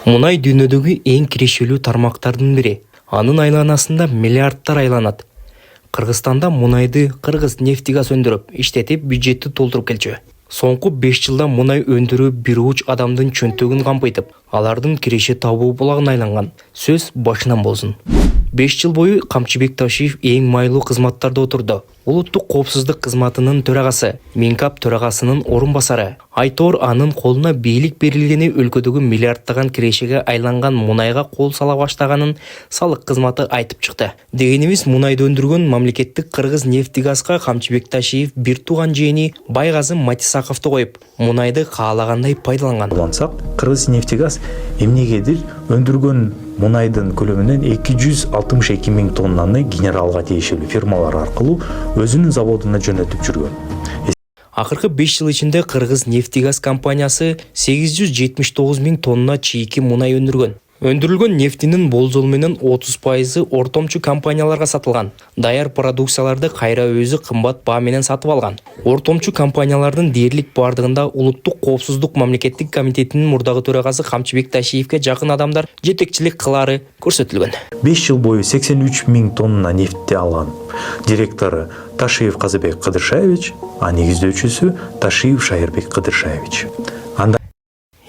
Мунай дүйнөдөгү эң кирешелүү тармактардын бири. Анын айланасында миллиардтар айланат. Кыргызстанда мунайды Кыргыз нефтегаз өндүрүп, иштетип, бюджетти толтуруп келчү. Соңку 5 жылда мунай өндүрүү бир уч адамдын чөнтөгүн кампайтып, алардын киреше табуу булагына айланган. Сөз башынан болсун. 5 жыл бою Камчыбек Ташиев эң майлуу кызматтарда отурду. Улуттук коопсуздук кызматынын төрагасы, Минкап төрагасынын орун басары. Айтор анын колуна бийлик берилгени өлкөдөгү миллиардтаган кирешеге айланган мунайга кол сала баштаганын салык кызматы айтып чыкты. Дегенибиз, мунайды өндүргөн мамлекеттик Кыргыз нефтегазга Камчыбек Ташиев бир тууган жээни Байгазы Матисаковду коюп, мунайды каалагандай пайдаланган. Кыргыз нефтегаз эмнегедир өндүргөн мунайдын көлөмүнөн 262 миң тоннаны генералга тиешелүү фирмалар аркылуу өзүнүн заводуна жөнөтүп жүргөн. Акыркы 5 жыл ичинде Кыргыз нефтегаз компаниясы 879 миң тонна чийки мунай өндүргөн. Өндүрүлгөн нефтинин болжол менен 30% ортомчу компанияларга сатылган. Даяр продукцияларды кайра өзү кымбат баа менен сатып алган. Ортомчу компаниялардын дээрлик бардыгында Улуттук коопсуздук мамлекеттик комитетинин мурдагы төрагасы Камчыбек Ташиевке жакын адамдар жетекчилик кылары көрсөтүлгөн. 5 жыл бою 83 миң тонна нефтти алган. Директору Ташиев Казыбек Кыдыршаевич, а негиздөөчүсү Ташиев Шайырбек Кыдыршаевич.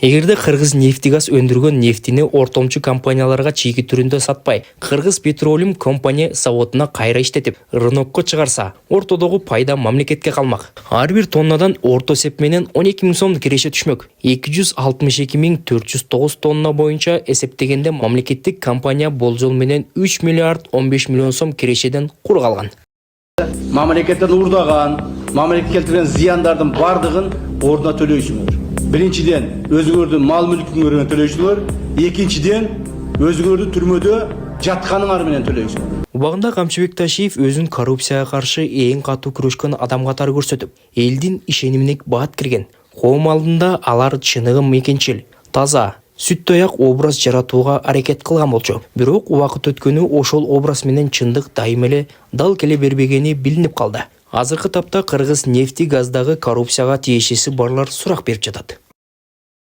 Эгерде Кыргыз нефтегаз өндүргөн нефтини ортомчу компанияларга чийки түрүндө сатпай, Кыргыз Петролиум компания заводуна кайра иштетип, рынокко чыгарса, ортодогу пайда мамлекетке калмак. Ар бир тоннадан орто эсеп менен 12 миң сом киреше түшмөк. 262 миң 409 тонна боюнча эсептегенде мамлекеттик компания болжол менен 3 миллиард 15 миллион сом кирешеден кур калган. Мамлекеттен урдаган, мамлекетке келтирген зыяндардын бардыгын ордуна төлөйсүңөр. Биринчиден өзүңөрдүн мал мүлкүңөрдөн төлөйсүңөр, экинчиден өзүңөрдүн түрмөдө жатканыңар менен төлөйсүңөр. Убагында Камчыбек Ташиев өзүн коррупцияга каршы эң катуу күрөшкөн адам катары көрсөтүп, элдин ишенимине баат кирген. Коом алдында алар чыныгы мекенчил, таза, сүттөй-ак образ жаратууга аракет кылган болчу. Бирок убакыт өткөнү ошол образ менен чындык дайым эле дал келе бербегени билинип калды. Азыркы тапта Кыргыз нефтегаздагы коррупцияга тиешеси барлар сурак берип жатат.